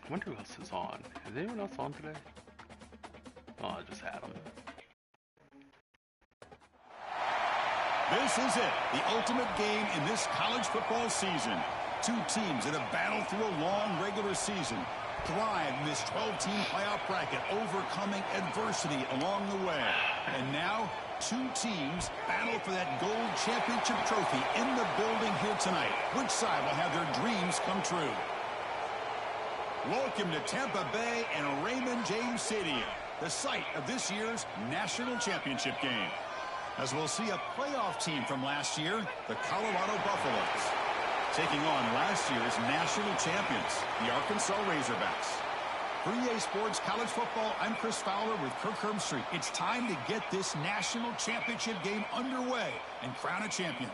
I wonder who else is on. Is anyone else on today? Oh, I just had them. This is it, the ultimate game in this college football season. Two teams that have battled through a long regular season, thrive in this 12-team playoff bracket, overcoming adversity along the way. And now, two teams battle for that gold championship trophy in the building here tonight. Which side will have their dreams come true? Welcome to Tampa Bay and Raymond James Stadium, the site of this year's national championship game. As we'll see a playoff team from last year, the Colorado Buffaloes, taking on last year's national champions, the Arkansas Razorbacks. For EA Sports College Football, I'm Chris Fowler with Kirk Herbstreit. It's time to get this national championship game underway and crown a champion.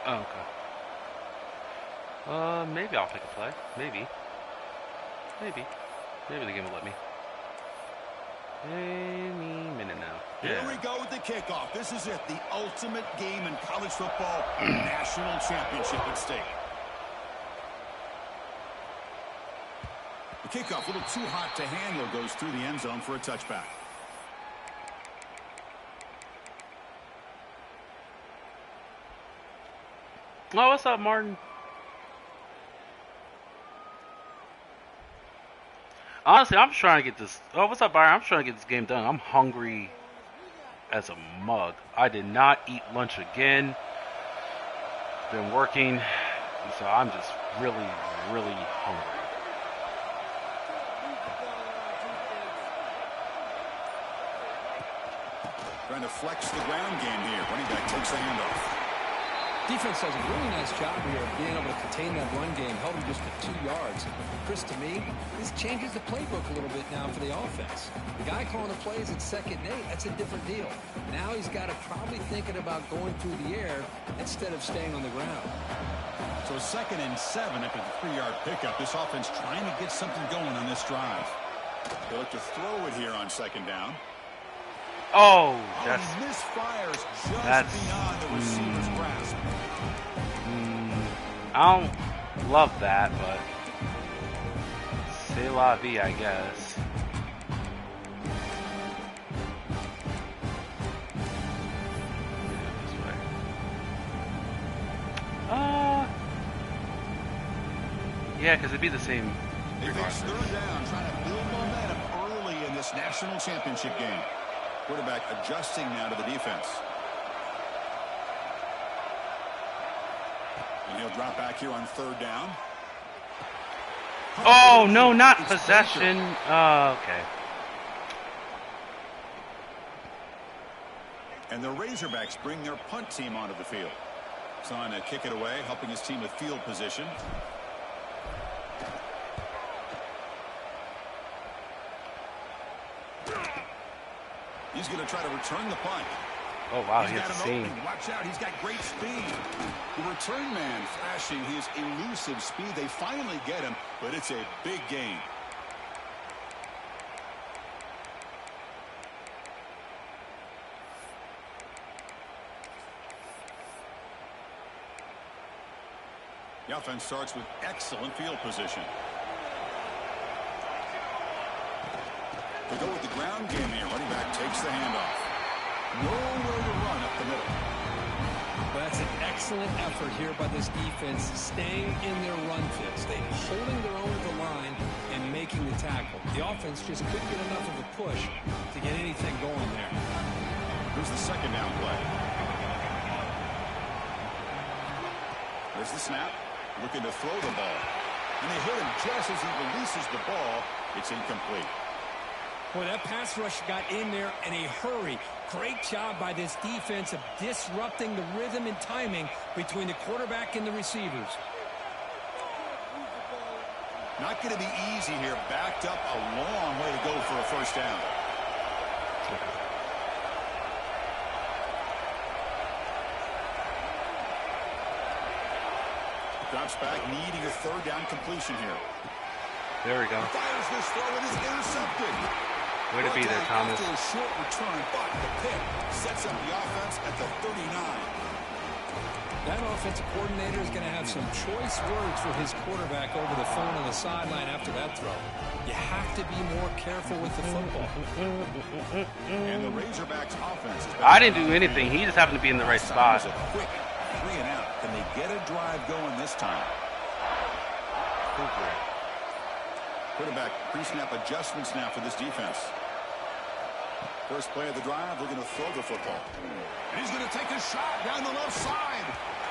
Oh, okay. Maybe I'll pick a play. Maybe. Maybe the game will let me. Any minute now. Here we go with the kickoff. This is it, the ultimate game in college football, national championship at stake. The kickoff, a little too hot to handle, goes through the end zone for a touchback. Oh, what's up, Martin? Honestly, I'm trying to get this. Oh, what's up, Byron? I'm trying to get this game done. I'm hungry as a mug. I did not eat lunch again. Been working, so I'm just really, really hungry. Trying to flex the ground game here. Running back takes the handoff. Defense does a really nice job here of being able to contain that run game, held him just to 2 yards. Chris, to me, this changes the playbook a little bit now for the offense. The guy calling the plays at 2nd and 8, that's a different deal. Now he's got to probably thinking about going through the air instead of staying on the ground. So 2nd and 7 after the 3-yard pickup. This offense trying to get something going on this drive. They look to throw it here on 2nd down. Oh, that's misfires just beyond the receiver's grasp. I don't love that, but c'est la vie, I guess. Yeah, because it'd be the same. They face 3rd down, trying to build momentum early in this national championship game. Quarterback adjusting now to the defense. And he'll drop back here on 3rd down. Oh, no, not possession. Okay. And the Razorbacks bring their punt team onto the field. Trying to kick it away, helping his team with field position. He's going to try to return the punt. Oh, wow, he's got an opening. Watch out, he's got great speed. The return man flashing his elusive speed. They finally get him, but it's a big gain. The offense starts with excellent field position. They go with the ground game here. Running back takes the handoff. Nowhere to run up the middle. Well, that's an excellent effort here by this defense, staying in their run fits. They holding their own at the line and making the tackle. The offense just couldn't get enough of a push to get anything going there. Here's the 2nd down play. There's the snap. Looking to throw the ball. And they hit him just as he releases the ball. It's incomplete. Boy, that pass rush got in there in a hurry. Great job by this defense of disrupting the rhythm and timing between the quarterback and the receivers. Not going to be easy here. Backed up a long way to go for a 1st down. Drops back, needing a 3rd down completion here. There we go. Fires this throw and is intercepted. Way to be there, Thomas. After a short return, but the pick sets up the offense at the 39. That offensive coordinator is going to have some choice words for his quarterback over the phone on the sideline after that throw. You have to be more careful with the football. And the Razorbacks offense is I didn't do anything. He just happened to be in the right spot. A quick 3 and out. Can they get a drive going this time? Quarterback pre-snap adjustments now for this defense. First play of the drive, we're going to throw the football. And he's going to take a shot down the left side.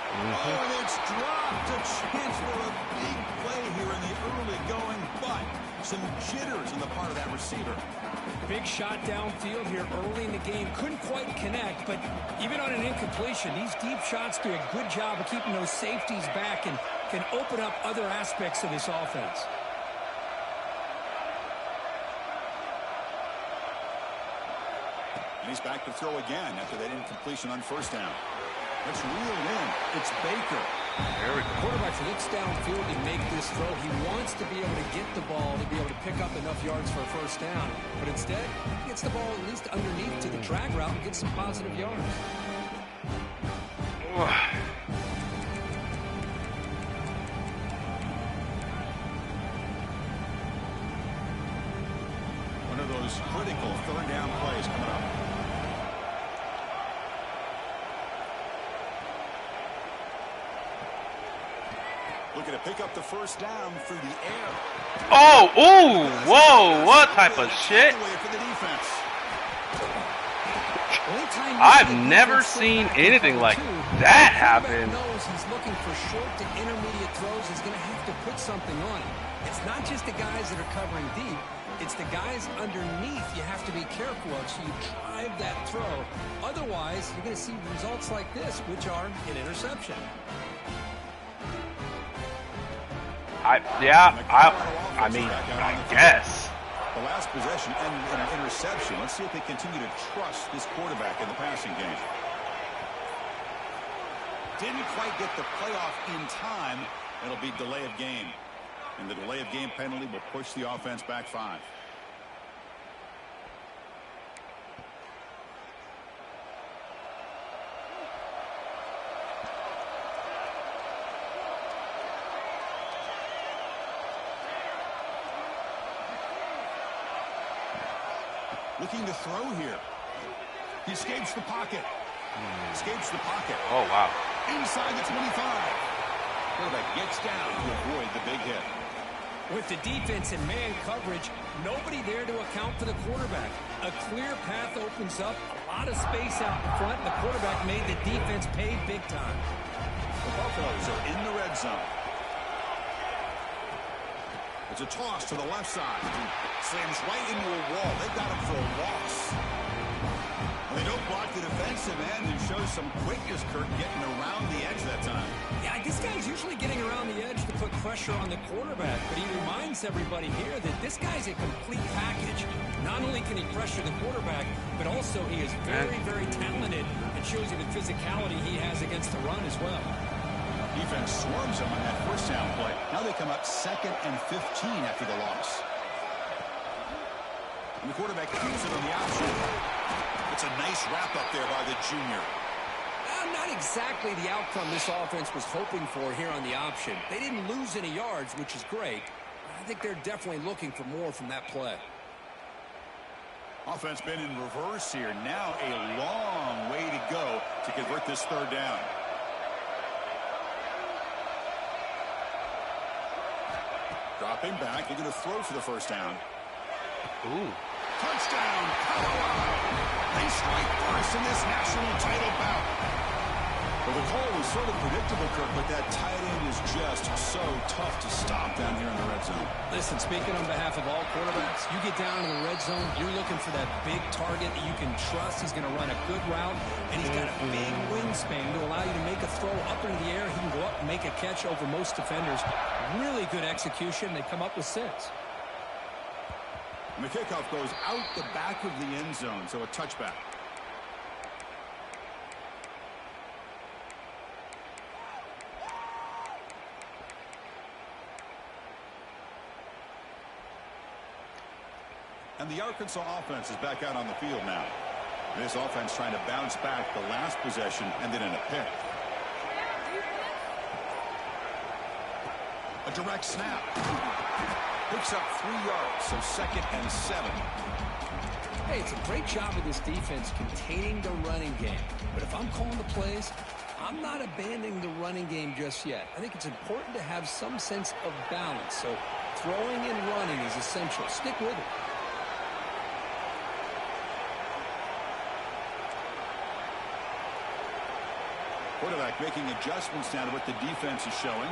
Oh, and it's dropped. A chance for a big play here in the early going, but some jitters on the part of that receiver. Big shot downfield here early in the game. Couldn't quite connect, but even on an incompletion, these deep shots do a good job of keeping those safeties back and can open up other aspects of this offense. And he's back to throw again after that incompletion on first down. Let's reel in. It's Baker. There we go. Quarterback looks downfield to make this throw. He wants to be able to get the ball to be able to pick up enough yards for a first down. But instead, he gets the ball at least underneath to the drag route and gets some positive yards. One of those critical third down plays coming up. Looking to pick up the first down through the air. Oh, ooh, whoa, what type of shit? I've never seen anything like that happen. He's looking for short to intermediate throws. He's going to have to put something on it. It's not just the guys that are covering deep. It's the guys underneath you have to be careful of, so you drive that throw. Otherwise, you're going to see results like this, which are an interception. I mean, I guess. The last possession ended in an interception. Let's see if they continue to trust this quarterback in the passing game. Didn't quite get the playoff in time. It'll be delay of game. And the delay of game penalty will push the offense back 5. Looking to throw here. He escapes the pocket. Escapes the pocket. Oh, wow. Inside the 25. Quarterback gets down to avoid the big hit. With the defense in man coverage, nobody there to account for the quarterback. A clear path opens up, a lot of space out in front, and the quarterback made the defense pay big time. The Buffaloes are in the red zone. It's a toss to the left side. Slams right into a wall. They got him for a loss. They don't block the defensive end and show some quickness, Kirk, getting around the edge that time. Yeah, this guy's usually getting around the edge to put pressure on the quarterback, but he reminds everybody here that this guy's a complete package. Not only can he pressure the quarterback, but also he is very, very talented and shows you the physicality he has against the run as well. Defense swarms him on that first down play. Now they come up 2nd and 15 after the loss. And the quarterback keeps it on the option. It's a nice wrap-up there by the junior. Not exactly the outcome this offense was hoping for here on the option. They didn't lose any yards, which is great. I think they're definitely looking for more from that play. Offense been in reverse here. Now a long way to go to convert this third down. Dropping back. They're going to throw for the first down. Ooh. Touchdown, Colorado. They strike first in this national title bout. Well, the call was sort of predictable, Kirk, but that tight end is just so tough to stop down here in the red zone. Listen, speaking on behalf of all quarterbacks, you get down in the red zone, you're looking for that big target that you can trust. He's going to run a good route, and he's got a big wingspan to allow you to make a throw up into the air. He can go up and make a catch over most defenders. Really good execution. They come up with 6. And the kickoff goes out the back of the end zone, so a touchback. And And the Arkansas offense is back out on the field now. This offense trying to bounce back the last possession and then in a pick. A direct snap. Picks up 3 yards, so 2nd and 7. Hey, it's a great job of this defense containing the running game. But if I'm calling the plays, I'm not abandoning the running game just yet. I think it's important to have some sense of balance. So throwing and running is essential. Stick with it. Quarterback making adjustments now to what the defense is showing.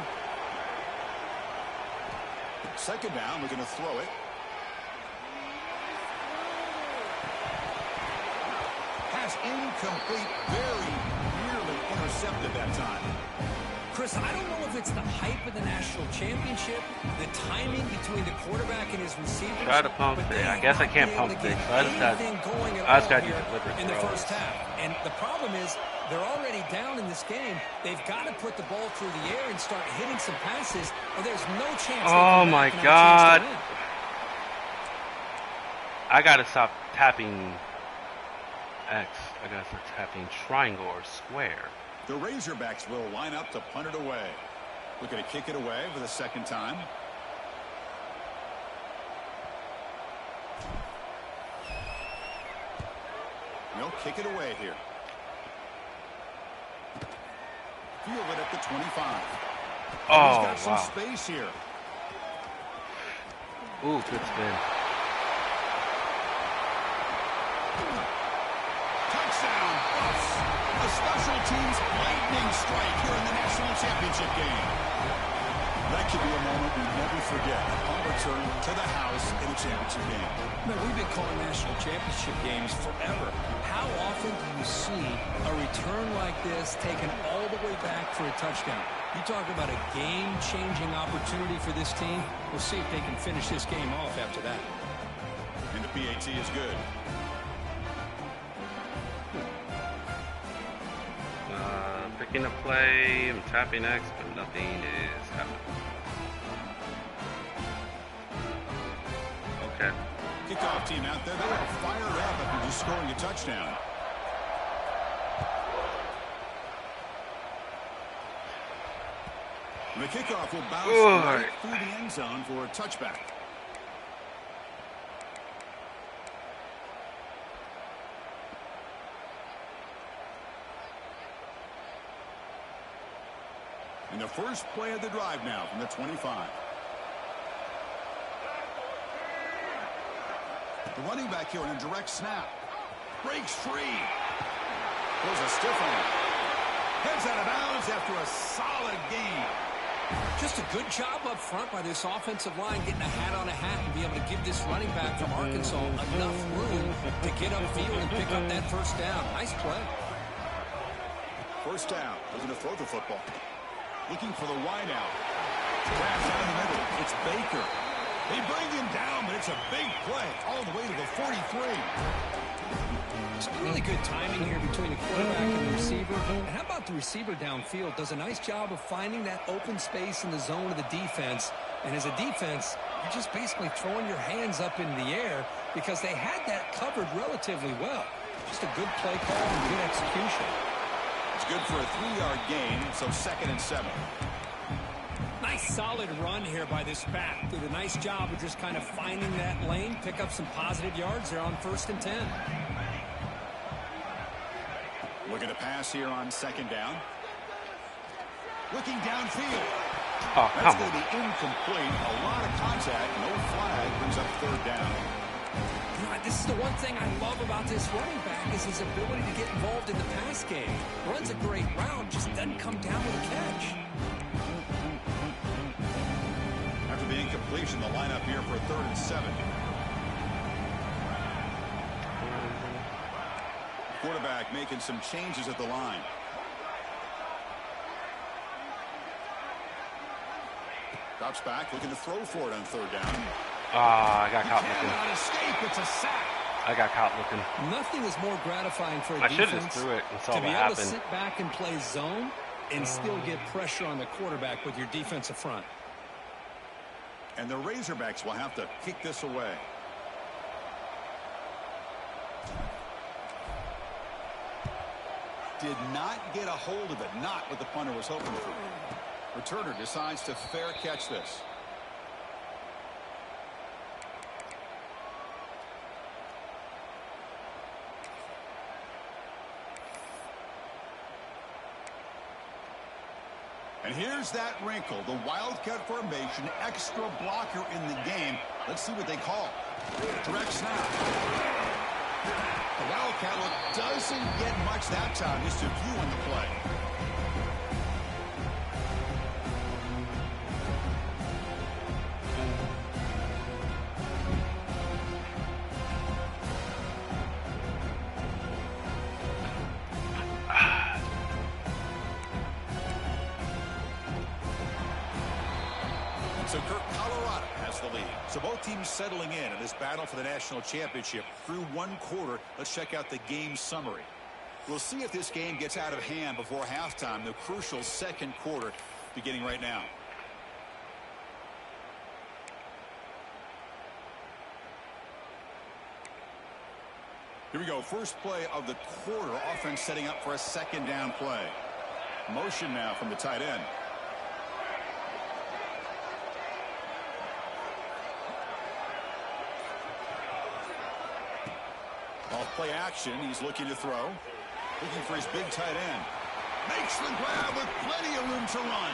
2nd down, looking to throw it. Pass incomplete, very nearly intercepted that time. Chris, I don't know if it's the hype of the national championship, the timing between the quarterback and his receivers. Try to pump fake. I guess I can't pump fake, so I just got to do deliberate in the first half. And the problem is, they're already down in this game. They've got to put the ball through the air and start hitting some passes, or there's no chance. Oh my God! I gotta stop tapping X. I gotta start tapping triangle or square. The Razorbacks will line up to punt it away. Looking to kick it away for the 2nd time. They'll kick it away here. Field it at the 25. Oh, he's got some space here. Ooh, good spin. Touchdown, Buffs. A special teams lightning strike here in the national championship game. That could be a moment we never forget. A punt return to the house in a championship game. Man, we've been calling national championship games forever. How often do you see a return like this taken all the way back for a touchdown? You talk about a game-changing opportunity for this team. We'll see if they can finish this game off after that. And the PAT is good. Picking a play, I'm tapping X, but nothing is happening. Okay. Kickoff team out there, they are fired up after just scoring a touchdown. The kickoff will bounce right through the end zone for a touchback. And the first play of the drive now from the 25. The running back here in a direct snap. Breaks free. Throws a stiff one. Heads out of bounds after a solid game. Just a good job up front by this offensive line, getting a hat on a hat and be able to give this running back from Arkansas enough room to get upfield and pick up that first down. Nice play. First down. Looking to throw the football. Looking for the wide out. Pass down the middle. It's Baker. They bring him down, but it's a big play all the way to the 43. It's really good timing here between the quarterback and the receiver. And how about the receiver downfield? Does a nice job of finding that open space in the zone of the defense. And as a defense, you're just basically throwing your hands up in the air because they had that covered relatively well. Just a good play call and good execution. It's good for a 3-yard gain, so 2nd and 7. Nice solid run here by this back. Did a nice job of just kind of finding that lane, pick up some positive yards there on 1st and 10. Looking to pass here on 2nd down. Looking downfield. Oh, That's going to be incomplete. A lot of contact. No flag. Brings up 3rd down. This is the one thing I love about this running back is his ability to get involved in the pass game. Runs a great route, just doesn't come down with a catch. After the incompletion, the lineup here for 3rd and 7. Quarterback making some changes at the line. Drops back, looking to throw for it on 3rd down. I got caught looking. Cannot escape. It's a sack. I got caught looking. Nothing is more gratifying for a I should defense have just threw it and saw to what be able happened. to sit back and play zone and still get pressure on the quarterback with your defensive front. And the Razorbacks will have to kick this away. did not get a hold of it. Not what the punter was hoping for. Returner decides to fair catch this. And here's that wrinkle, the wildcat formation, extra blocker in the game. Let's see what they call. Direct snap. The wildcat look doesn't get much that time, just a few on the play. So Colorado has the lead. So both teams settling in this battle for the national championship through one quarter. Let's check out the game summary. We'll see if this game gets out of hand before halftime. The crucial second quarter beginning right now. Here we go. First play of the quarter. Offense setting up for a second down play. Motion now from the tight end. Off play action, he's looking to throw. Looking for his big tight end. Makes the grab with plenty of room to run.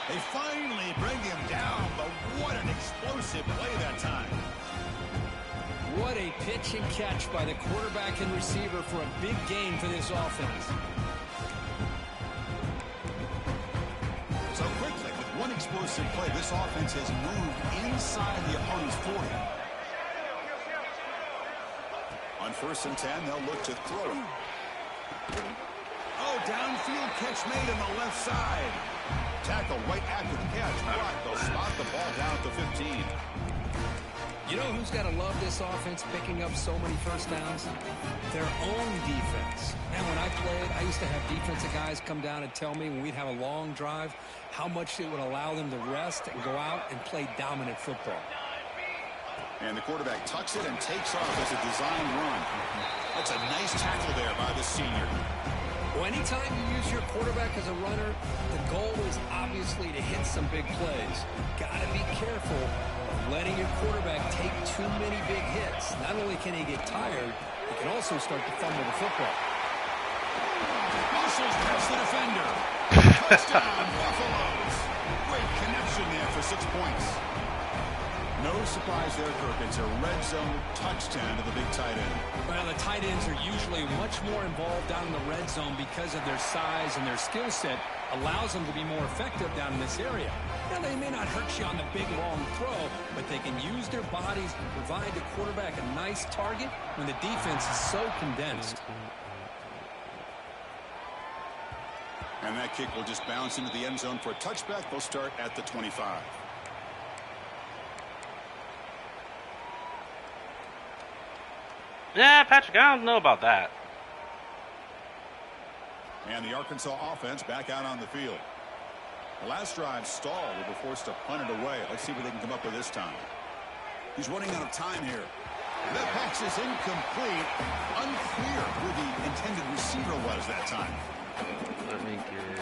They finally bring him down, but what an explosive play that time. What a pitch and catch by the quarterback and receiver for a big gain for this offense. So quickly, with one explosive play, this offense has moved inside the opponent's 40. On 1st and 10, they'll look to throw it. Oh, downfield catch made on the left side. Tackle right after the catch. But they'll spot the ball down at the 15. You know who's got to love this offense picking up so many first downs? Their own defense. Man, when I played, I used to have defensive guys come down and tell me when we'd have a long drive how much it would allow them to rest and go out and play dominant football. And the quarterback tucks it and takes off as a design run. That's a nice tackle there by the senior. Well, anytime you use your quarterback as a runner, the goal is obviously to hit some big plays. Got to be careful of letting your quarterback take too many big hits. Not only can he get tired, he can also start to fumble the football. Muscles past the defender. Touchdown, Buffaloes. Great connection there for 6 points. No surprise there, Kirk. It's a red zone touchdown to the big tight end. Well, the tight ends are usually much more involved down in the red zone because of their size, and their skill set allows them to be more effective down in this area. Now, they may not hurt you on the big, long throw, but they can use their bodies to provide the quarterback a nice target when the defense is so condensed. And that kick will just bounce into the end zone for a touchback. They'll start at the 25. Yeah, Patrick, I don't know about that. And the Arkansas offense back out on the field. The last drive stalled. They were forced to punt it away. Let's see what they can come up with this time. He's running out of time here. That pass is incomplete. Unclear who the intended receiver was that time. Let me get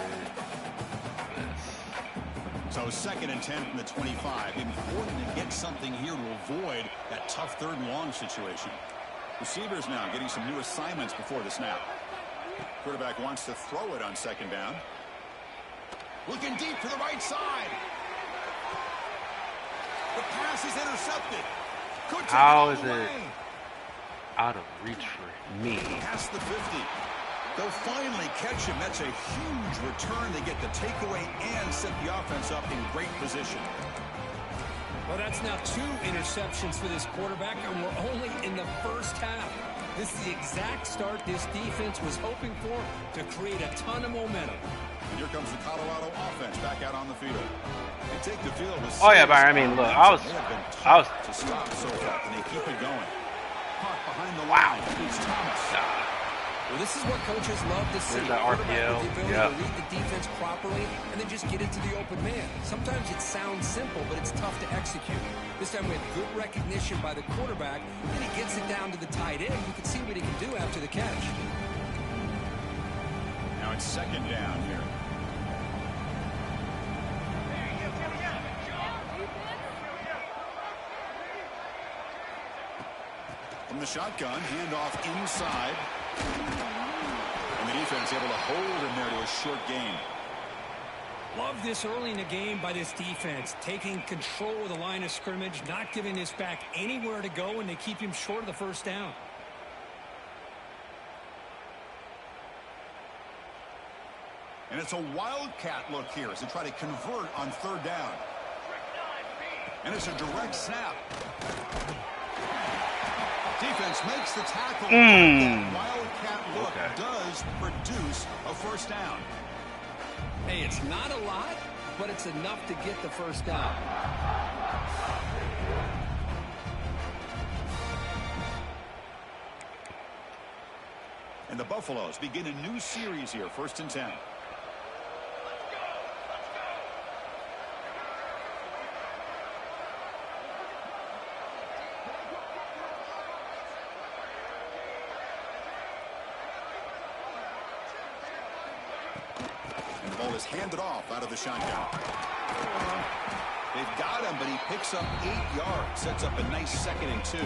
this. So 2nd and 10 from the 25. Important to get something here to avoid that tough 3rd and long situation. Receivers now getting some new assignments before the snap. Quarterback wants to throw it on 2nd down. Looking deep to the right side. The pass is intercepted. How is it out of reach for me? Past the 50. They'll finally catch him. That's a huge return. They get the takeaway and set the offense up in great position. Well, that's now 2 interceptions for this quarterback, and we're only in the first half. This is the exact start this defense was hoping for to create a ton of momentum. And here comes the Colorado offense back out on the field. They take the field with oh yeah, Byron. I mean, look, I was to stop so far, and they keep it going. Caught behind the line. It's Thomas. Well, this is what coaches love to see. There's that RPO. With the ability to read the defense properly and then just get into the open man. Sometimes it sounds simple, but it's tough to execute. This time we had good recognition by the quarterback, and he gets it down to the tight end. You can see what he can do after the catch. It's second down here. From the shotgun, handoff inside. And the defense able to hold him there to a short gain. Love this early in the game by this defense, taking control of the line of scrimmage, not giving this back anywhere to go, and they keep him short of the first down. And it's a wildcat look here as they try to convert on third down. And it's a direct snap. Defense makes the tackle. That wildcat look does produce a first down. Hey, it's not a lot, but it's enough to get the first down. And the Buffaloes begin a new series here, 1st and 10. Is handed off out of the shotgun. They've got him, but he picks up 8 yards. Sets up a nice 2nd and 2.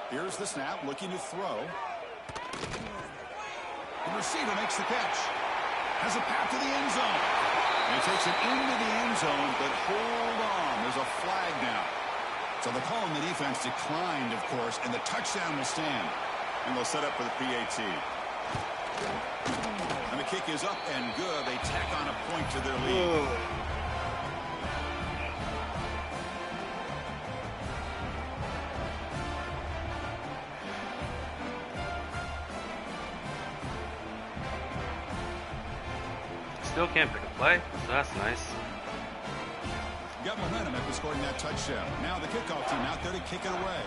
Here's the snap, looking to throw. The receiver makes the catch. Has a path to the end zone. And he takes it into the end zone, but hold on. There's a flag now. So the call on the defense declined, of course, and the touchdown will stand. And they'll set up for the PAT. And the kick is up and good. They tack on a point to their lead. Still can't pick a play, so that's nice. Got momentum after scoring that touchdown. Now the kickoff team out there to kick it away.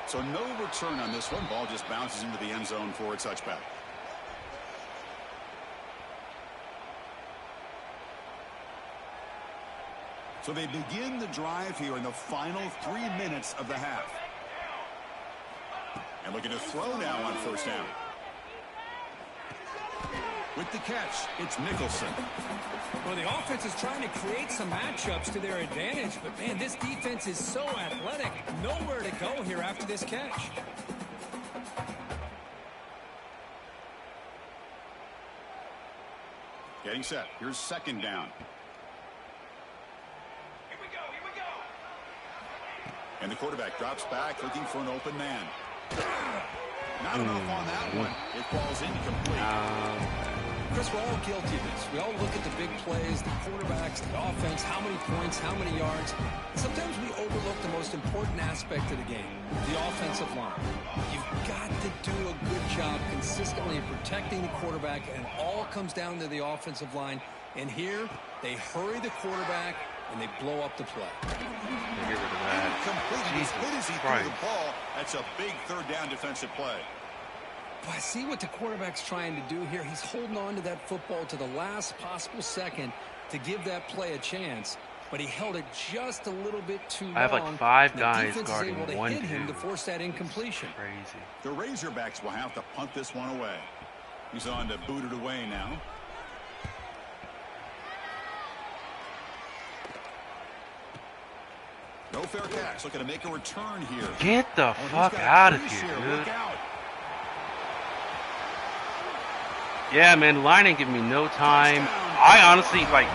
So no return on this one. Ball just bounces into the end zone for a touchback. So they begin the drive here in the final 3 minutes of the half. And looking to throw now on 1st down. With the catch, it's Nicholson. Well, the offense is trying to create some matchups to their advantage, but man, this defense is so athletic. Nowhere to go here after this catch. Getting set. Here's 2nd down. Here we go. And the quarterback drops back looking for an open man. Not enough on that one. It falls incomplete. Chris, we're all guilty of this. We all look at the big plays, the quarterbacks, the offense, how many points, how many yards. And sometimes we overlook the most important aspect of the game, the offensive line. You've got to do a good job consistently protecting the quarterback, and it all comes down to the offensive line. And here, they hurry the quarterback, and they blow up the play. Get rid of that. Completely as good as he threw the ball. That's a big 3rd down defensive play. But I see what the quarterback's trying to do here. He's holding on to that football to the last possible second to give that play a chance. But he held it just a little bit too long. I have like 5 guys guarding one. The defense is able to hit him to force that incompletion. Crazy. The Razorbacks will have to punt this one away. He's on to boot it away now. No fair catch. Looking to make a return here. Get the fuck out of here, dude. Yeah, man, the line ain't giving me no time. I honestly, like,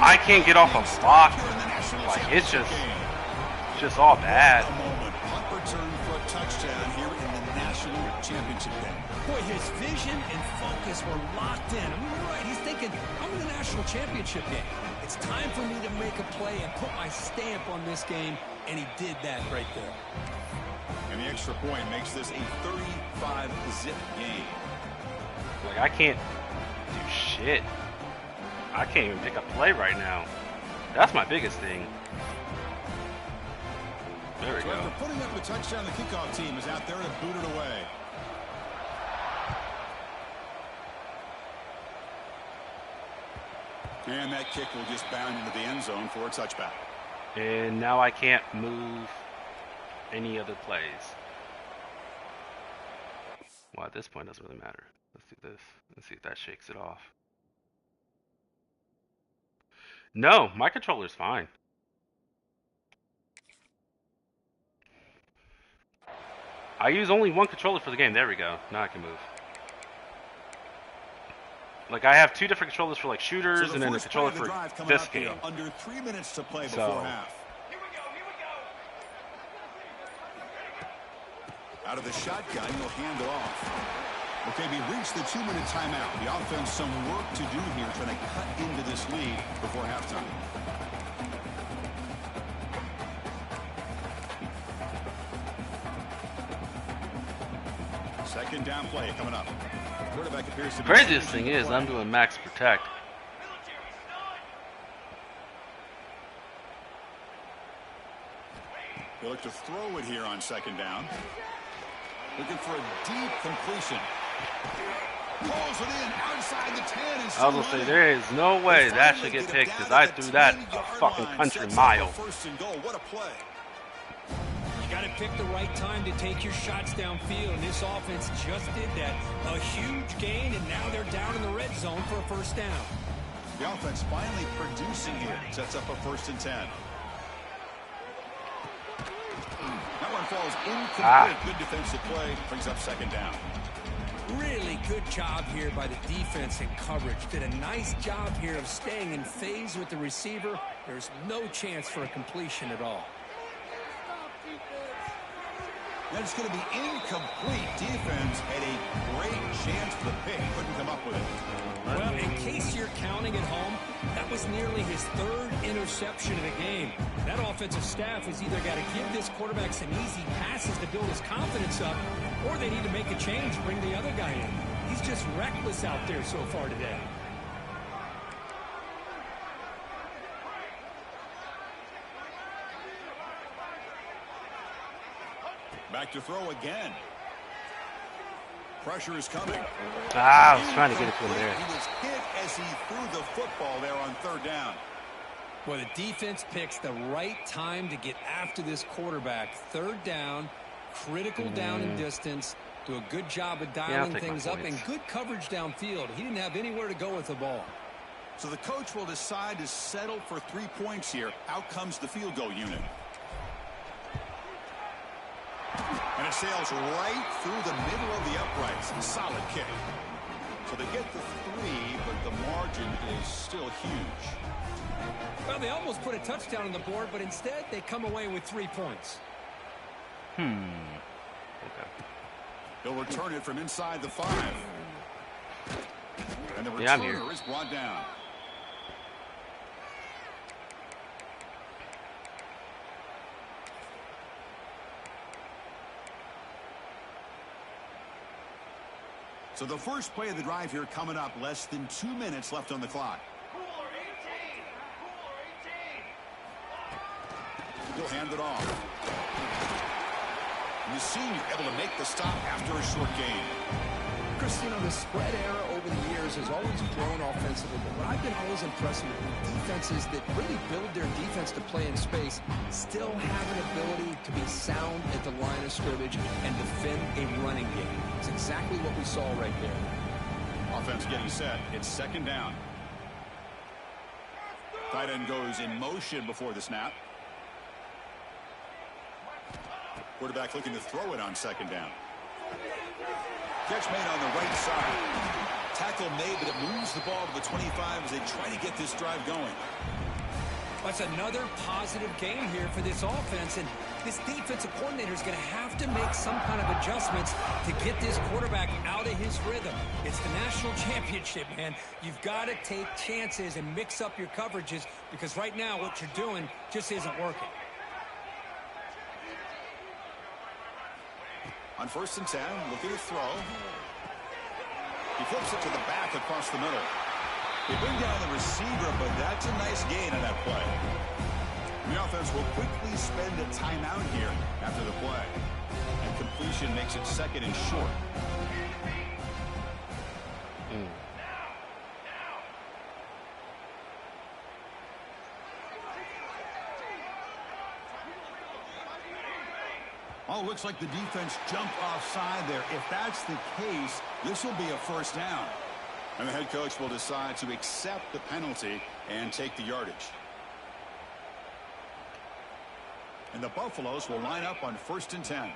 I can't get off a block. Like, it's just all bad. Punt return for a touchdown here in the national Championship game. Boy, his vision and focus were locked in. I mean, you're right. He's thinking, I'm in the National Championship game. It's time for me to make a play and put my stamp on this game, and he did that right there. And the extra point makes this a 35-zip game. Like, I can't do shit. I can't even pick a play right now. That's my biggest thing. There we So go. after putting up a touchdown, the kickoff team is out there to boot it away. And that kick will just bound into the end zone for a touchback. And now I can't move any other plays. Well, at this point, it doesn't really matter. Let's do this. Let's see if that shakes it off. No, my controller's fine. I use only one controller for the game. There we go. Now I can move. Like, I have two different controllers for like shooters, and then the controller for this game. Under 3 minutes to play before half. Out of the shotgun, he'll hand it off. Okay, we reached the 2-minute timeout. The offense some work to do here, trying to cut into this lead before halftime. Second down play coming up. Quarterback appears to The be craziest thing is I'm doing max protect. They look to throw it here on second down. Looking for a deep completion. Pulls it in outside the 10. And I was gonna say there is no way that should get picked because I threw that a fucking country mile. First and goal. What a play. You got to pick the right time to take your shots downfield, and this offense just did that. A huge gain, and now they're down in the red zone for a first down. The offense finally producing here. Sets up a 1st and 10. That one falls incomplete. Good defensive play. Brings up second down. Really good job here by the defense and coverage. Did a nice job here of staying in phase with the receiver. There's no chance for a completion at all. That's going to be incomplete. Defense had a great chance for the pick. Couldn't come up with it. Well, in case you're counting at home, that was nearly his 3rd interception of the game. That offensive staff has either got to give this quarterback some easy passes to build his confidence up, or they need to make a change, bring the other guy in. He's just reckless out there so far today. Back to throw again. Pressure is coming. I was trying to get it to him there. He was hit as he threw the football there on 3rd down. Well, the defense picks the right time to get after this quarterback. 3rd down, critical down and distance. Do a good job of dialing things up and good coverage downfield. He didn't have anywhere to go with the ball. So the coach will decide to settle for 3 points here. Out comes the field goal unit. And it sails right through the middle of the uprights. Solid kick. So they get the 3, but the margin is still huge. Well, they almost put a touchdown on the board, but instead they come away with 3 points. Okay. He'll return it from inside the 5. And the Yeah, I'm here. returner is brought down. So the first play of the drive here coming up. Less than 2 minutes left on the clock. He'll hand it off. And the senior able to make the stop after a short gain. Chris, you know, the spread era over the years has always grown offensively, but what I've been always impressed with defenses that really build their defense to play in space still have an ability to be sound at the line of scrimmage and defend a running game. It's exactly what we saw right there. Offense getting set. It's second down. Tight end goes in motion before the snap. Quarterback looking to throw it on second down. Catch made on the right side. Tackle made, but it moves the ball to the 25 as they try to get this drive going. That's another positive game here for this offense, and this defensive coordinator is going to have to make some kind of adjustments to get this quarterback out of his rhythm. It's the national championship, man. You've got to take chances and mix up your coverages because right now what you're doing just isn't working. On 1st and 10, looking to throw. He flips it to the back across the middle. They bring down the receiver, but that's a nice gain on that play. The offense will quickly spend a timeout here after the play. And completion makes it 2nd and short. Oh, looks like the defense jumped offside there. If that's the case, this will be a 1st down. And the head coach will decide to accept the penalty and take the yardage. And the Buffaloes will line up on 1st and 10.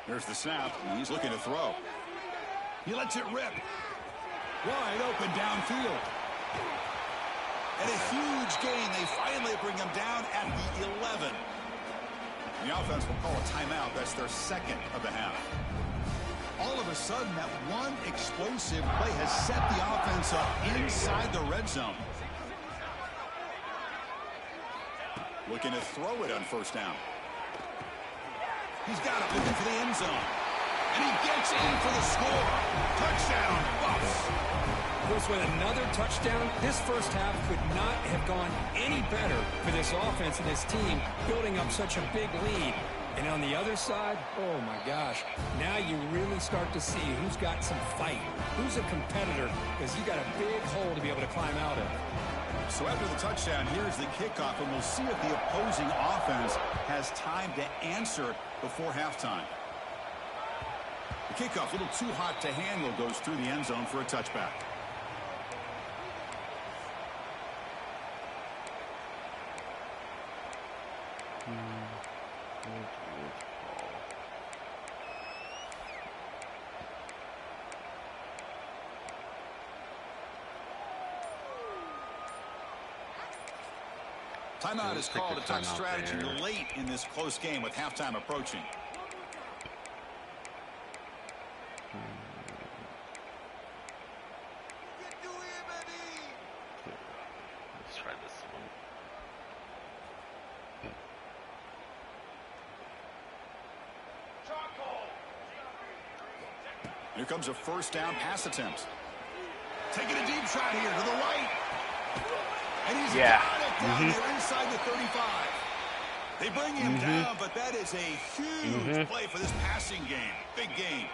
Here's the snap. He's looking to throw. He lets it rip. Wide open downfield. And a huge gain. They finally bring him down at the 11. The offense will call a timeout. That's their 2nd of the half. All of a sudden, that one explosive play has set the offense up inside the red zone. Looking to throw it on 1st down. He's got it looking for the end zone. And he gets in for the score. Touchdown, Buffs. Of course, with another touchdown, this 1st half could not have gone any better for this offense and this team, building up such a big lead. And on the other side, oh my gosh, now you really start to see who's got some fight, who's a competitor, because you got a big hole to be able to climb out of. So after the touchdown, here's the kickoff, and we'll see if the opposing offense has time to answer before halftime. The kickoff, a little too hot to handle, goes through the end zone for a touchback. Timeout is called, a touch strategy late in this close game with halftime approaching. Let's try this one. Here comes a 1st down pass attempt. Taking a deep shot here to the right. And he's got it down there inside the 35. They bring him down, but that is a huge play for this passing game. Big game.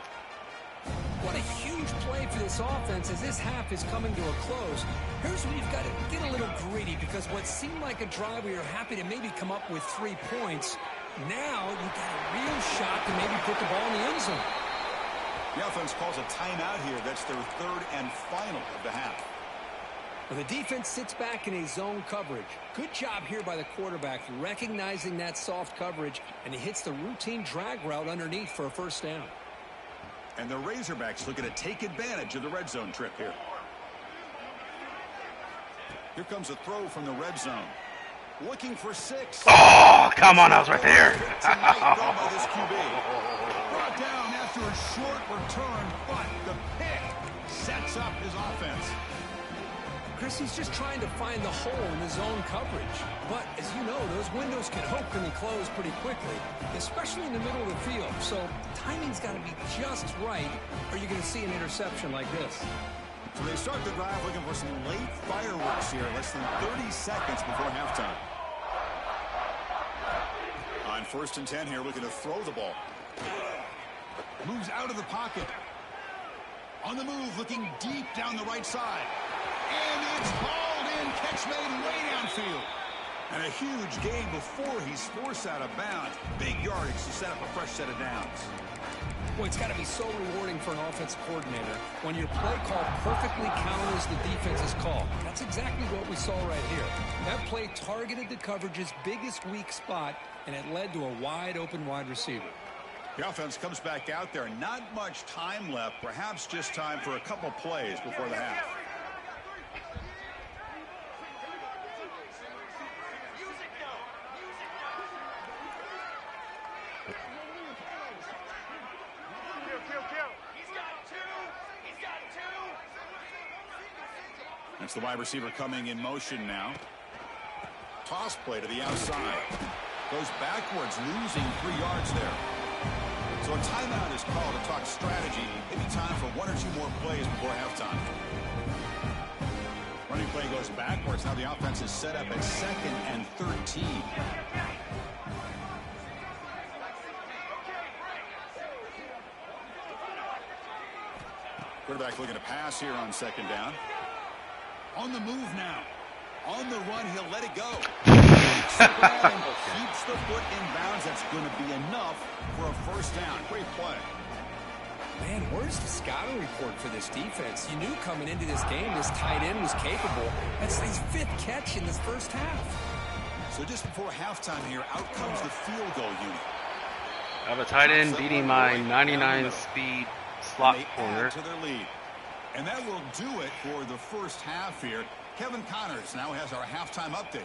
What a huge play for this offense as this half is coming to a close. Here's where you've got to get a little greedy because what seemed like a drive where you're happy to maybe come up with 3 points, now you've got a real shot to maybe put the ball in the end zone. The offense calls a timeout here. That's their 3rd and final of the half. Well, the defense sits back in a zone coverage. Good job here by the quarterback recognizing that soft coverage, and he hits the routine drag route underneath for a 1st down. And the Razorbacks looking to take advantage of the red zone trip here. Here comes a throw from the red zone. Looking for 6. Oh, come on, I was right there. By this QB. Brought down after a short return, but the pick sets up his offense. Chris, he's just trying to find the hole in the zone coverage. But, as you know, those windows can open and close pretty quickly, especially in the middle of the field. So, timing's got to be just right, or you're going to see an interception like this. So they start the drive looking for some late fireworks here, less than 30 seconds before halftime. On 1st and 10 here, looking to throw the ball. Moves out of the pocket. On the move, looking deep down the right side. And it's hauled in, catch made way downfield. And a huge gain before he's forced out of bounds. Big yardage to set up a fresh set of downs. Well, it's got to be so rewarding for an offensive coordinator when your play call perfectly counters the defense's call. That's exactly what we saw right here. That play targeted the coverage's biggest weak spot, and it led to a wide open wide receiver. The offense comes back out there. Not much time left. Perhaps just time for a couple plays before the half. That's the wide receiver coming in motion now. Toss play to the outside. Goes backwards, losing 3 yards there. So a timeout is called to talk strategy. Maybe time for 1 or 2 more plays before halftime. Running play goes backwards. Now the offense is set up at 2nd and 13. Quarterback looking to pass here on 2nd down. On the move now. On the run, he'll let it go. Keeps the foot in bounds. That's going to be enough for a first down. Great play. Man, where's the scouting report for this defense? You knew coming into this game this tight end was capable. That's his 5th catch in this first half. So just before halftime here, out comes the field goal unit. I have a tight end beating my 99 speed slot corner. To their lead. And that will do it for the first half here. Kevin Connors now has our halftime update.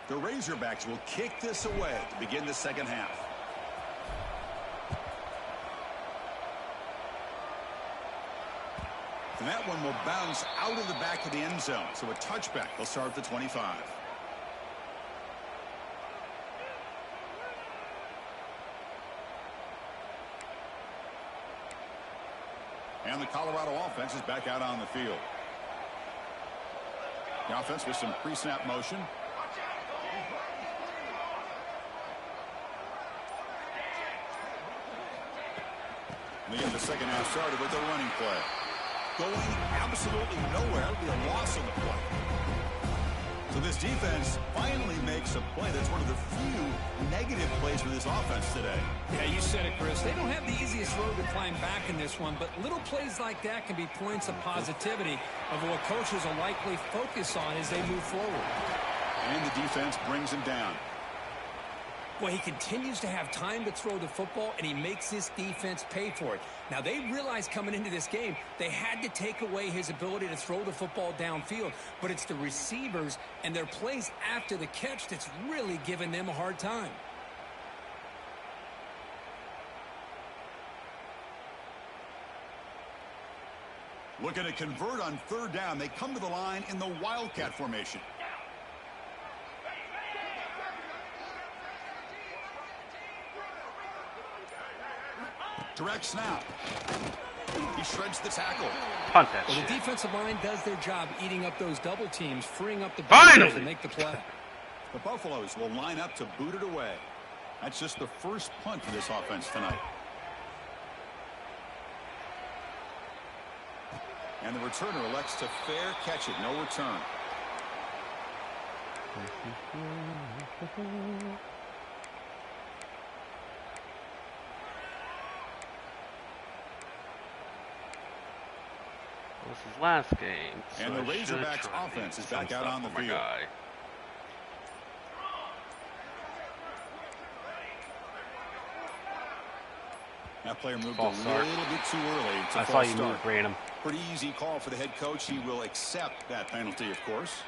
The Razorbacks will kick this away to begin the second half. And that one will bounce out of the back of the end zone. So a touchback will start at the 25. And the Colorado offense is back out on the field. The offense with some pre-snap motion. And they get the second half started with a running play. Going absolutely nowhere. That would be a loss on the play. So this defense finally makes a play. That's one of the few negative plays for this offense today. Yeah, you said it, Chris. They don't have the easiest road to climb back in this one, but little plays like that can be points of positivity of what coaches will likely focus on as they move forward. And the defense brings him down. Well, he continues to have time to throw the football, and he makes this defense pay for it. Now, they realized coming into this game they had to take away his ability to throw the football downfield, but it's the receivers and their plays after the catch that's really giving them a hard time. Looking to convert on 3rd down. They come to the line in the Wildcat formation. Direct snap. He shreds the tackle. Punt that well, shit. The defensive line does their job eating up those double teams, freeing up the Finally to make the play. The Buffaloes will line up to boot it away. That's just the first punt for this offense tonight. And the returner elects to fair catch it. No return. This is last game. So And the Razorbacks offense is back out on the field. That player moved a little bit too early. I saw you move, Branham. Pretty easy call for the head coach. He will accept that penalty, of course.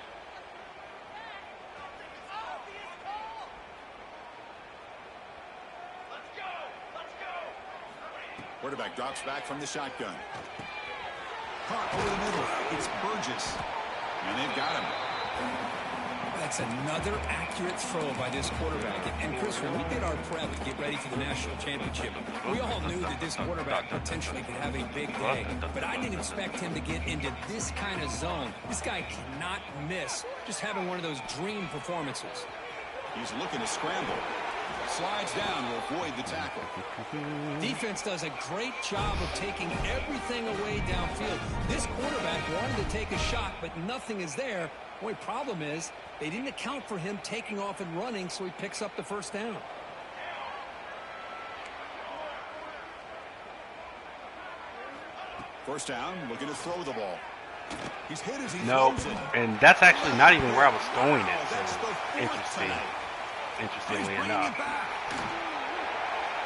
Quarterback drops back from the shotgun. Caught over the middle. It's Burgess. And they've got him. That's another accurate throw by this quarterback. And Chris, when we did our prep to get ready for the national championship, we all knew that this quarterback potentially could have a big day. But I didn't expect him to get into this kind of zone. This guy cannot miss just having one of those dream performances. He's looking to scramble. Slides down to avoid the tackle. Defense does a great job of taking everything away downfield. This quarterback wanted to take a shot, but nothing is there. The only problem is they didn't account for him taking off and running, so he picks up the first down. First down, looking to throw the ball. He's hit as he No, throws it. and that's actually not even where I was throwing it. That's So the fourth interesting. tonight. He's Interestingly bringing enough. it back.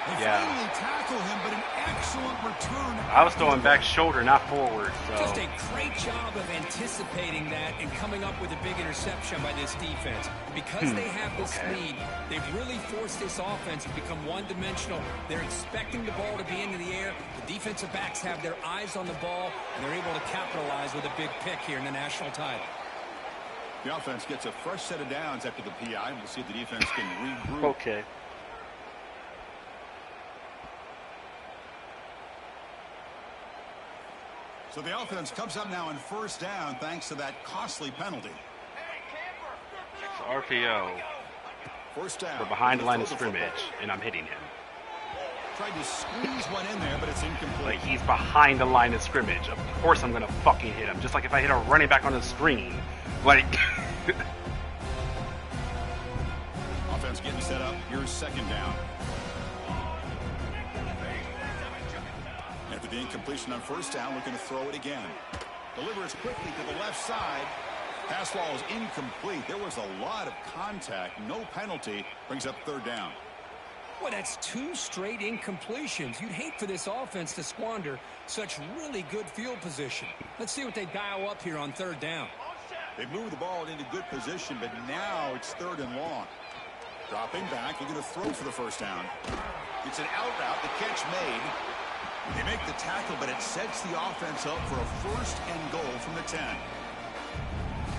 They Yeah. finally tackle him, but an excellent return. I was throwing back shoulder, not forward. So Just a great job of anticipating that and coming up with a big interception by this defense. Because they have this lead, they've really forced this offense to become one-dimensional. They're expecting the ball to be into the air. The defensive backs have their eyes on the ball, and they're able to capitalize with a big pick here in the national title. The offense gets a fresh set of downs after the PI. We'll see if the defense can regroup. okay. So the offense comes up now on first down thanks to that costly penalty. So RPO. First down. We're behind the line of scrimmage, and I'm hitting him. Tried to squeeze one in there, but it's incomplete. Like, he's behind the line of scrimmage. Of course I'm going to fucking hit him. Just like if I hit a running back on the screen. Like... Offense getting set up. Here's second down. After the incompletion on first down, looking to throw it again. Delivers quickly to the left side. Pass ball is incomplete. There was a lot of contact. No penalty. Brings up third down. Well, that's 2 straight incompletions. You'd hate for this offense to squander such really good field position. Let's see what they dial up here on third down. They move the ball into good position, but now it's third and long. Dropping back, looking to throw for the first down. It's an out route, the catch made. They make the tackle, but it sets the offense up for a first and goal from the 10.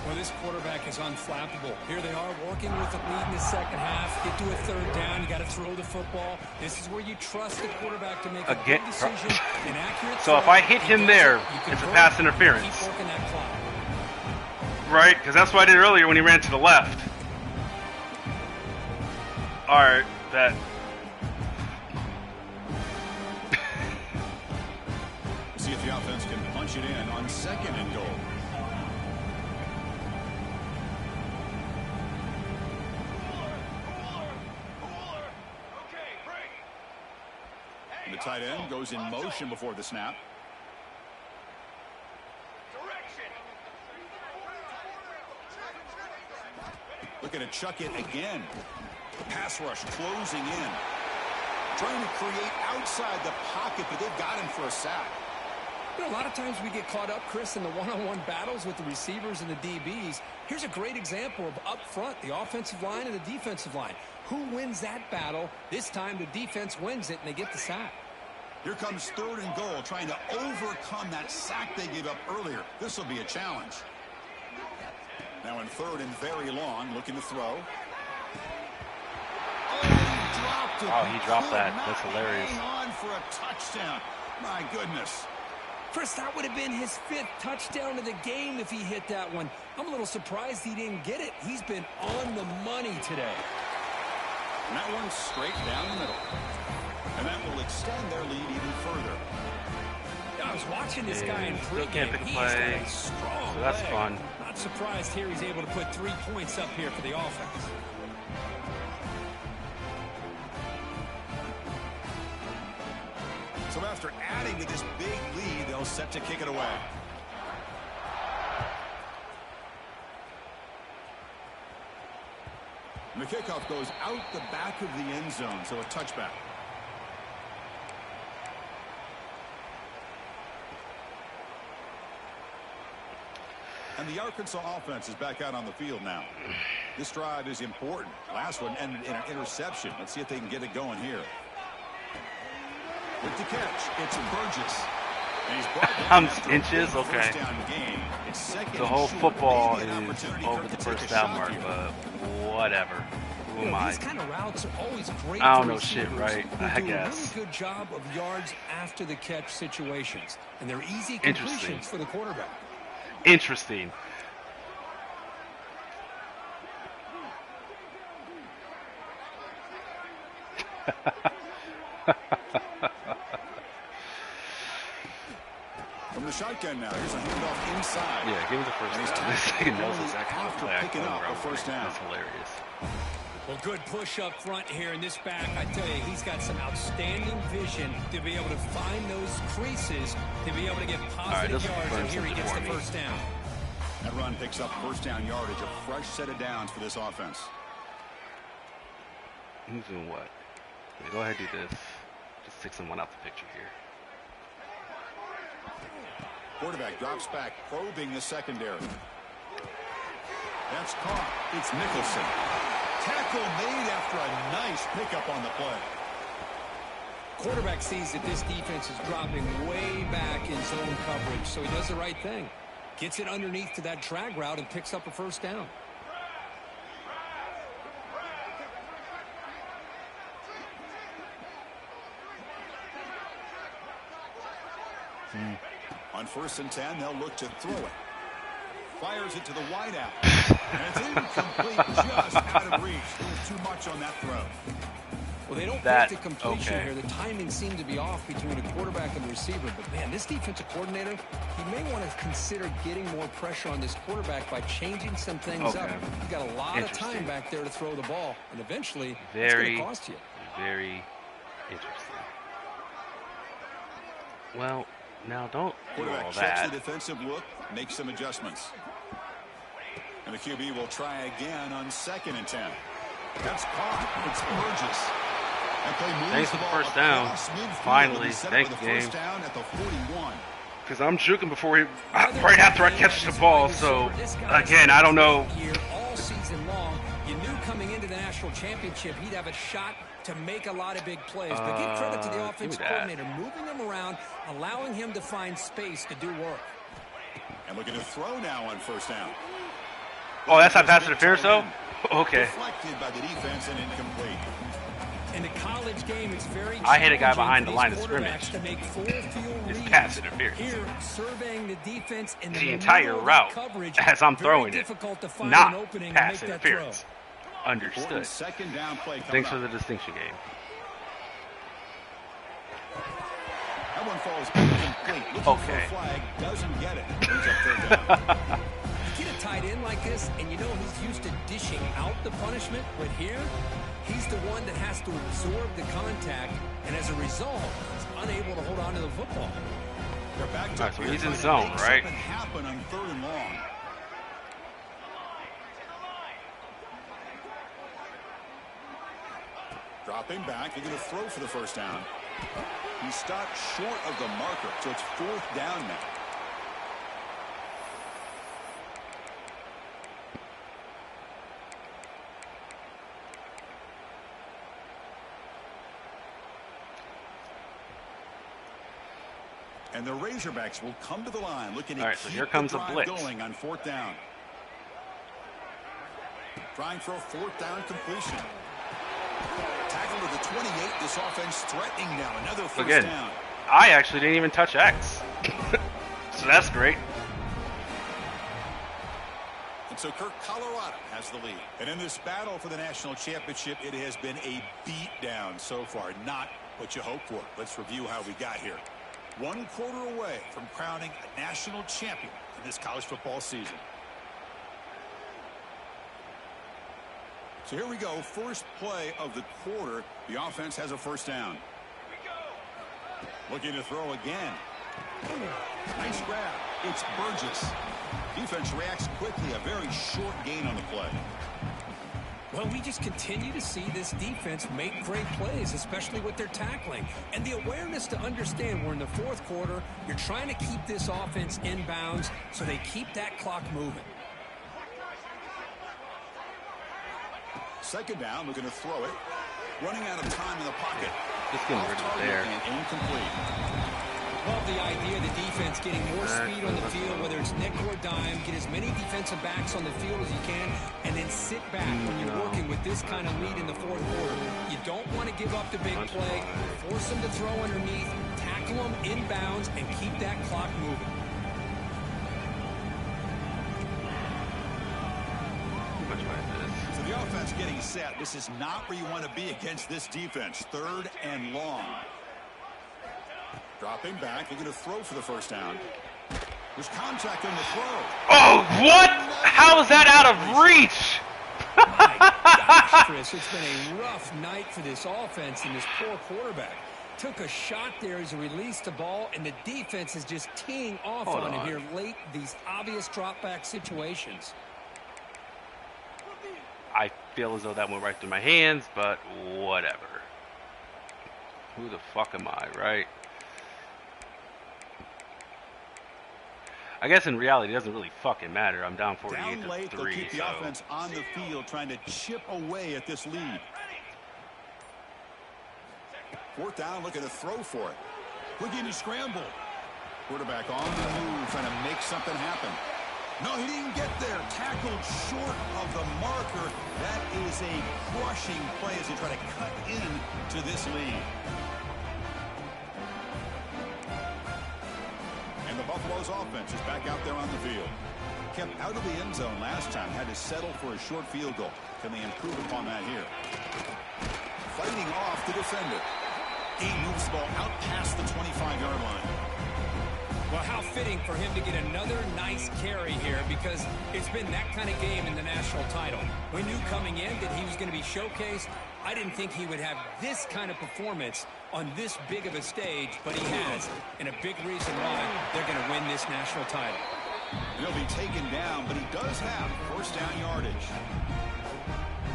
Well, this quarterback is unflappable. Here they are working with the lead in the second half. Get to a third down. You got to throw the football. This is where you trust the quarterback to make a good decision. An accurate So if I hit him there, it's a pass interference. Keep working that clock. Right? Because that's what I did earlier when he ran to the left. Alright, that... See if the offense can punch it in on second and goal. The tight end goes in motion before the snap. Looking to chuck it again. Pass rush closing in. Trying to create outside the pocket, but they've got him for a sack. You know, a lot of times we get caught up, Chris, in the one-on-one battles with the receivers and the DBs. Here's a great example of up front, the offensive line and the defensive line. Who wins that battle? This time the defense wins it, and they get the sack. Here comes third and goal, trying to overcome that sack they gave up earlier. This will be a challenge. Now in third and very long, looking to throw. Oh, he dropped that. That's hilarious. Hang on for a touchdown. My goodness. Chris, that would have been his 5th touchdown of the game if he hit that one. I'm a little surprised he didn't get it. He's been on the money today. And that one's straight down the middle. And that will extend their lead even further. I was watching this guy in still pregame. can't pick a He's play. got a strong So that's leg. fun. Not surprised here he's able to put 3 points up here for the offense. So after adding to this big lead, they'll set to kick it away. And the kickoff goes out the back of the end zone, so a touchback. And the Arkansas offense is back out on the field now. This drive is important. Last one ended in an interception. Let's see if they can get it going here. With the catch, it's Burgess. And he's brought down after a Inches? big Okay. first down gain. It's second The whole and short. football Maybe an is opportunity over for the him to take first a down shot mark, here. but whatever. Who You am know, I? these kind of routes are always great I don't for know shit, receivers right? who I do guess. a really good job of yards after the catch situations. And they're easy Interesting. completions for the quarterback. Interesting. From the shotgun now, here's a handoff inside. Yeah, give me the first And he's down. This tackled nigga knows only exactly what after play I picking call up where a I'm first running. down. That's hilarious. Well, good push up front here in this back. I tell you, he's got some outstanding vision to be able to find those creases to be able to get positive yards, and here he gets the first down. That run picks up first down yardage, a fresh set of downs for this offense. He's doing what? Yeah, go ahead and do this. Just take someone out the picture here. Quarterback drops back, probing the secondary. That's caught. It's Nicholson. Tackle made after a nice pickup on the play. Quarterback sees that this defense is dropping way back in zone coverage, so he does the right thing. Gets it underneath to that drag route and picks up a first down. On 1st and 10, they'll look to throw it. Fires it to the wideout. And it's incomplete, just out of reach. There was too much on that throw. Well, they don't get to completion here. The timing seemed to be off between the quarterback and the receiver. But, man, this defensive coordinator, he may want to consider getting more pressure on this quarterback by changing some things up. He's got a lot of time back there to throw the ball. And eventually, it's going to cost you. Very interesting. Well, now don't do all Checks that. the defensive look, makes some adjustments. And the QB will try again on 2nd and 10. That's caught. It's Burgess. Thanks for the first down. Finally, thank you, game. Because I'm juking before he, right after I catch the ball. So again, I don't know. All season long, you knew coming into the national championship he'd have a shot to make a lot of big plays. But give credit to the offensive coordinator, moving him around, allowing him to find space to do work. And looking to throw now on 1st down. Oh, that's not pass interference though? Okay. Deflected by the defense and incomplete. In the college game, it's very I hit a guy behind the line of scrimmage. To make full field It's reads. pass interference. Here, surveying the defense in The entire route coverage, as I'm throwing it, difficult to find not an opening pass to make interference. That throw. Understood. 2nd down play. Thanks for the distinction game. That one falls incomplete. Looking for a flag, doesn't get it. Brings up 3rd down. Get a tight end like this, and you know he's used to dishing out the punishment, but here, he's the one that has to absorb the contact, and as a result, he's unable to hold on to the football. They're back to so he's in zone, right? Happen on 3rd and long. Dropping back, they're going to throw for the first down. He stopped short of the marker, so it's 4th down now. And the Razorbacks will come to the line looking to so keep here comes the a drive blitz. going on 4th down. Trying for a 4th down completion. Tackle to the 28. This offense threatening now. Another first down. I actually didn't even touch X. So that's great. And so Kirk, Colorado has the lead. And in this battle for the national championship, it has been a beat down so far. Not what you hoped for. Let's review how we got here. 1 quarter away from crowning a national champion in this college football season. So here we go. First play of the quarter. The offense has a first down. Looking to throw again. Nice grab. It's Burgess. Defense reacts quickly. A very short gain on the play. Well, we just continue to see this defense make great plays, especially with their tackling. And the awareness to understand we're in the 4th quarter. You're trying to keep this offense in bounds so they keep that clock moving. 2nd down, looking to throw it. Running out of time in the pocket. Just getting rid of it there. And incomplete. Love the idea of the defense getting more speed on the field, whether it's nickel or dime. Get as many defensive backs on the field as you can, and then sit back when you're working with this kind of lead in the 4th quarter. You don't want to give up the big play. Force them to throw underneath, tackle them inbounds, and keep that clock moving. So the offense getting set. This is not where you want to be against this defense. 3rd and long. Dropping back. They're going to throw for the first down. There's contact on the throw. Oh, what? How is that out of reach? My gosh, Chris, it's been a rough night for this offense and this poor quarterback. Took a shot there as he released the ball, and the defense is just teeing off on him here late, these obvious drop-back situations. I feel as though that went right through my hands, but whatever. Who the fuck am I, right? I guess in reality, it doesn't really fucking matter. I'm down 48 Down late, to they'll 3. keep the offense on the field trying to chip away at this lead. Fourth down, looking to throw for it. Looking to scramble. Quarterback on the move, trying to make something happen. No, he didn't get there. Tackled short of the marker. That is a crushing play as they try to cut into this lead. And the Buffalo's offense is back out there on the field. Kept out of the end zone last time. Had to settle for a short field goal. Can they improve upon that here? Fighting off the defender. He moves the ball out past the 25-yard line. Well, how fitting for him to get another nice carry here, because it's been that kind of game in the national title. We knew coming in that he was going to be showcased. I didn't think he would have this kind of performance on this big of a stage, but he has, and a big reason why they're going to win this national title. He'll be taken down, but he does have first down yardage.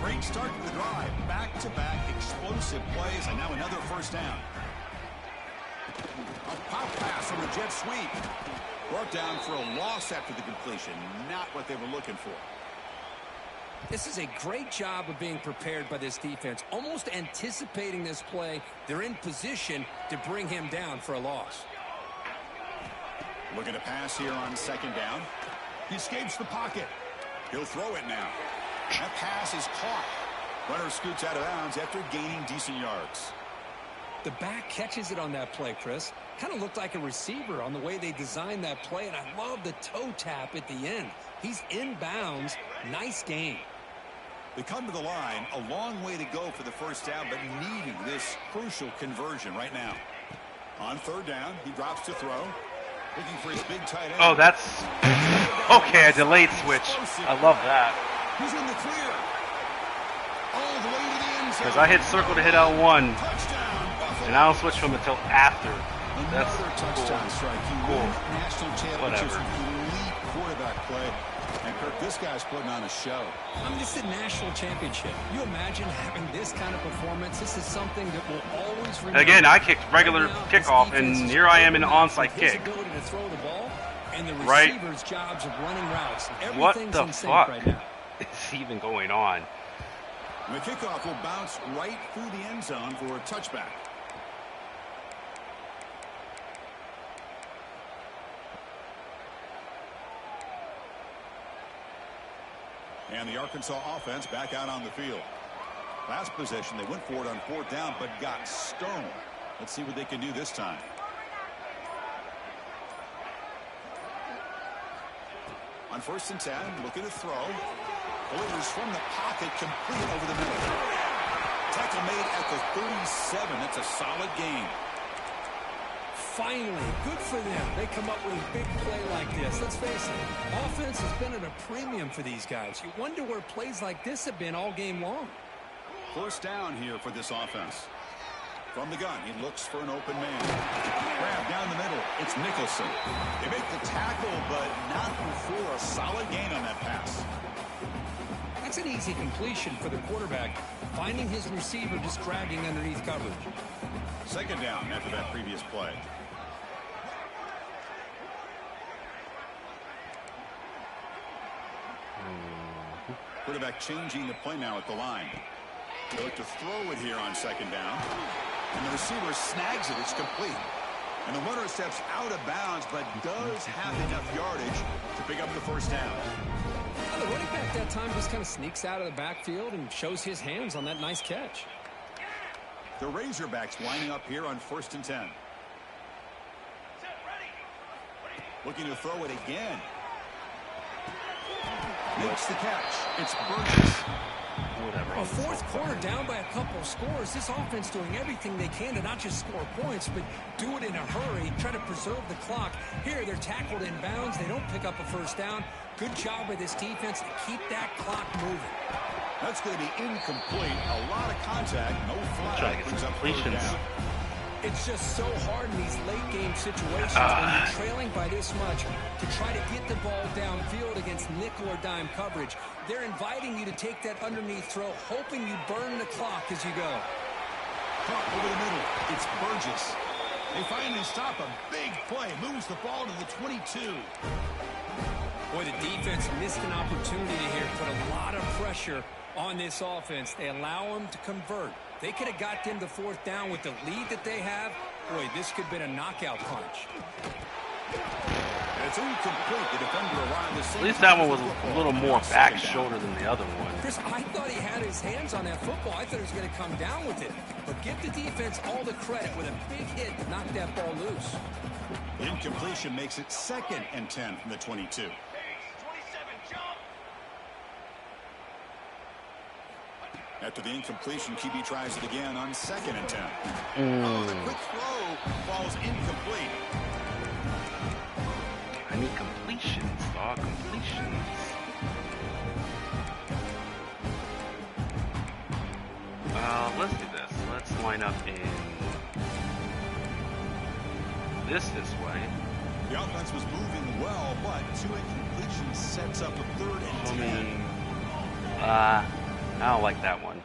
Great start to the drive. Back-to-back explosive plays, and now another first down. A pop pass on the jet sweep. Brought down for a loss after the completion. Not what they were looking for. This is a great job of being prepared by this defense. Almost anticipating this play. They're in position to bring him down for a loss. Looking to pass here on second down. He escapes the pocket. He'll throw it now. That pass is caught. Runner scoots out of bounds after gaining decent yards. The back catches it on that play, Chris. Kind of looked like a receiver on the way they designed that play, and I love the toe tap at the end. He's in bounds. Nice game. They come to the line. A long way to go for the first down, but needing this crucial conversion right now. On third down, he drops to throw. Looking for his big tight end. Oh, that's... Okay, a delayed switch. I love that. He's in the clear. All the way to the end zone. Because I hit circle to hit out one, Touchdown, Buffalo. and I don't switch from until after. That's Another touchdown cool. strike. He Cool. wins national championships Whatever. with elite quarterback play. And Kirk, this guy's putting on a show. I mean, this is a national championship. You imagine having this kind of performance? This is something that will always remember. Again, I kicked regular Right now, kickoff, this defense and is here I am in the running onside his kick. ability to throw the ball and the Right. receiver's jobs of running routes. What Everything's the in sync fuck right now. is even going on? And the kickoff will bounce right through the end zone for a touchback. And the Arkansas offense back out on the field. Last possession, they went for it on fourth down, but got stoned. Let's see what they can do this time. On first and 10, looking to throw. Delivers from the pocket, complete over the middle. Tackle made at the 37. That's a solid gain. Finally, good for them. They come up with a big play like this. Let's face it, offense has been at a premium for these guys. You wonder where plays like this have been all game long. First down here for this offense. From the gun, he looks for an open man. Grab down the middle. It's Nicholson. They make the tackle, but not before a solid gain on that pass. That's an easy completion for the quarterback, finding his receiver just dragging underneath coverage. Second down after that previous play. Quarterback changing the play now at the line. They look to throw it here on second down. And the receiver snags it. It's complete. And the runner steps out of bounds, but does have enough yardage to pick up the first down. Well, the running back that time just kind of sneaks out of the backfield and shows his hands on that nice catch. The Razorbacks lining up here on first and 10. Looking to throw it again. Makes the catch. It's Burgess. Whatever. A fourth quarter down by a couple of scores. This offense doing everything they can to not just score points, but do it in a hurry, try to preserve the clock. Here, they're tackled in bounds. They don't pick up a first down. Good job by this defense to keep that clock moving. That's going to be incomplete. A lot of contact. No Trying flag. to get Brings some up third completions. down. It's just so hard in these late game situations when you're trailing by this much to try to get the ball downfield against nickel or dime coverage. They're inviting you to take that underneath throw, hoping you burn the clock as you go. Caught over the middle. It's Burgess. They finally stop a big play. Moves the ball to the 22. Boy, the defense missed an opportunity here, put a lot of pressure on this offense. They allow them to convert. They could have got them to fourth down with the lead that they have. Boy, this could have been a knockout punch. And it's incomplete. The defender arrived the same. At least that one was a little more back shoulder than the other one. Chris, I thought he had his hands on that football. I thought he was going to come down with it. But give the defense all the credit with a big hit to knock that ball loose. Incompletion makes it 2nd and 10 from the 22. After the incompletion, QB tries it again on 2nd and 10. Oh, the quick throw falls incomplete. I need completions, dog. Completions. Let's do this. Let's line up in this way. The offense was moving well, but 2 incompletions sets up a 3rd and 10. I don't like that one.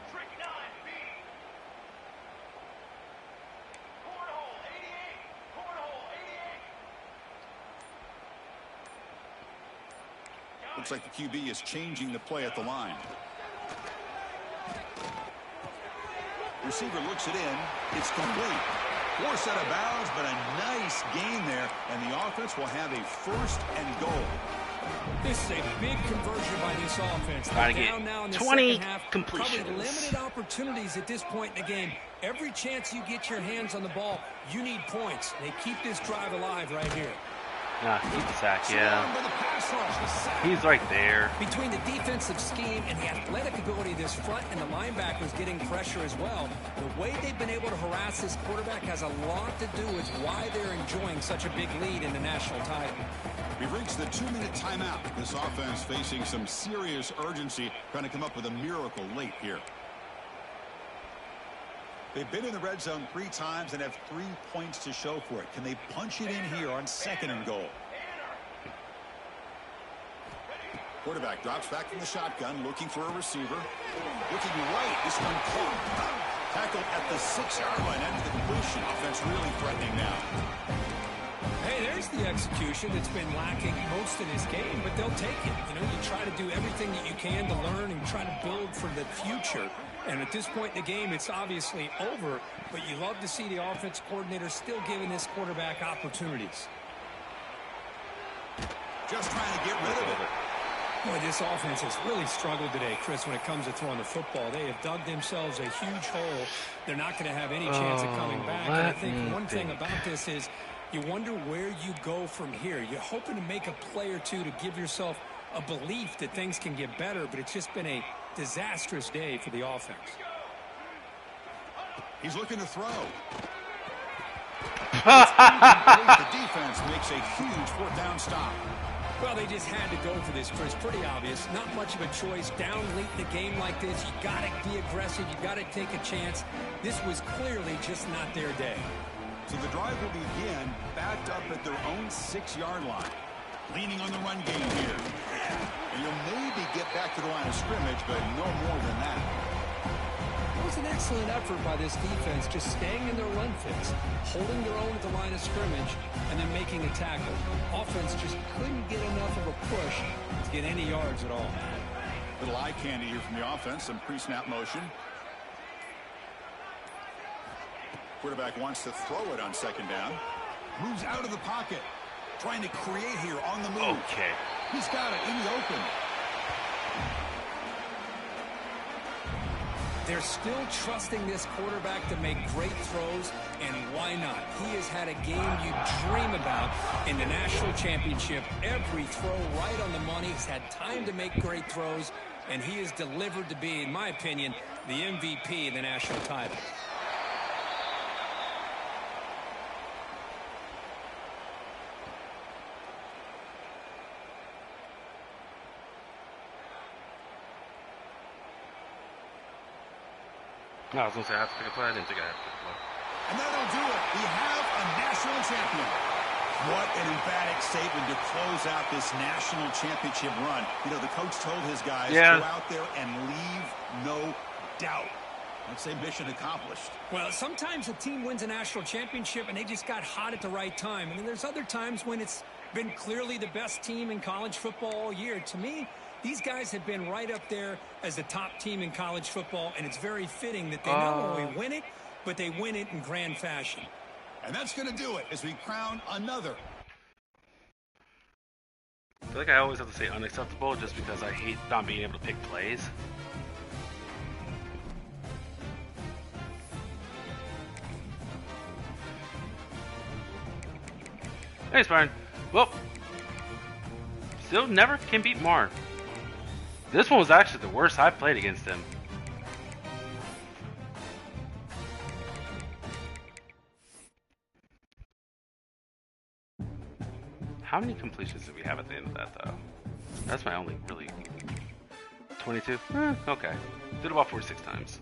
Looks like the QB is changing the play at the line. Receiver looks it in. It's complete. 4 set of bounds, but a nice gain there, and the offense will have a 1st and goal. This is a big conversion by this offense. Try to down now in get the 20 second half. completions. Probably limited opportunities at this point in the game. Every chance you get your hands on the ball, you need points. They keep this drive alive right here. Keep the sack, yeah. He's right there. Between the defensive scheme and the athletic ability of this front and the linebackers getting pressure as well, the way they've been able to harass this quarterback has a lot to do with why they're enjoying such a big lead in the national title. We've reached the 2-minute timeout. This offense facing some serious urgency, trying to come up with a miracle late here. They've been in the red zone 3 times and have 3 points to show for it. Can they punch it in here on 2nd and goal? Quarterback drops back from the shotgun, looking for a receiver. Looking right, this one caught. Tackled at the 6-yard line, ends the completion. Offense really threatening now. Hey, there's the execution that's been lacking most of this game, but they'll take it. You know, you try to do everything that you can to learn and try to build for the future. And at this point in the game, it's obviously over, but you love to see the offense coordinator still giving this quarterback opportunities. Just trying to get rid of it. Boy, this offense has really struggled today, Chris, when it comes to throwing the football. They have dug themselves a huge hole. They're not going to have any chance of coming back. And I think one thing about this is you wonder where you go from here. You're hoping to make a play or two to give yourself a belief that things can get better, but it's just been a disastrous day for the offense. He's looking to throw. The defense makes a huge 4th down stop. Well, they just had to go for this, Chris. Pretty obvious. Not much of a choice. Down late in the game like this, you got to be aggressive. You got to take a chance. This was clearly just not their day. So the drive will begin backed up at their own 6-yard line. Leaning on the run game here. And you'll maybe get back to the line of scrimmage, but no more than that. It was an excellent effort by this defense, just staying in their run fits, holding their own at the line of scrimmage, and then making a tackle. Offense just couldn't get enough of a push to get any yards at all. Little eye candy here from the offense, some pre-snap motion. Quarterback wants to throw it on 2nd down. Moves out of the pocket. Trying to create here on the move. Okay. He's got it in the open. They're still trusting this quarterback to make great throws, and why not? He has had a game you dream about in the national championship. Every throw right on the money. He's had time to make great throws, and he has delivered to be, in my opinion, the MVP of the national title. No, I was going to say I have to pick a play. I didn't think I had to pick a play. And that'll do it. We have a national champion. What an emphatic statement to close out this national championship run. You know, the coach told his guys, go out there and leave no doubt. I'd say mission accomplished. Well, sometimes a team wins a national championship and they just got hot at the right time. And then there's other times when it's been clearly the best team in college football all year. To me, these guys have been right up there as the top team in college football, and it's very fitting that they not only win it, but they win it in grand fashion. And that's going to do it as we crown another. I feel like I always have to say unacceptable just because I hate not being able to pick plays. Thanks, Brian. Well, still never can beat Mark. This one was actually the worst I've played against him. How many completions did we have at the end of that, though? That's my only really... 22? Okay. Did about 46 times.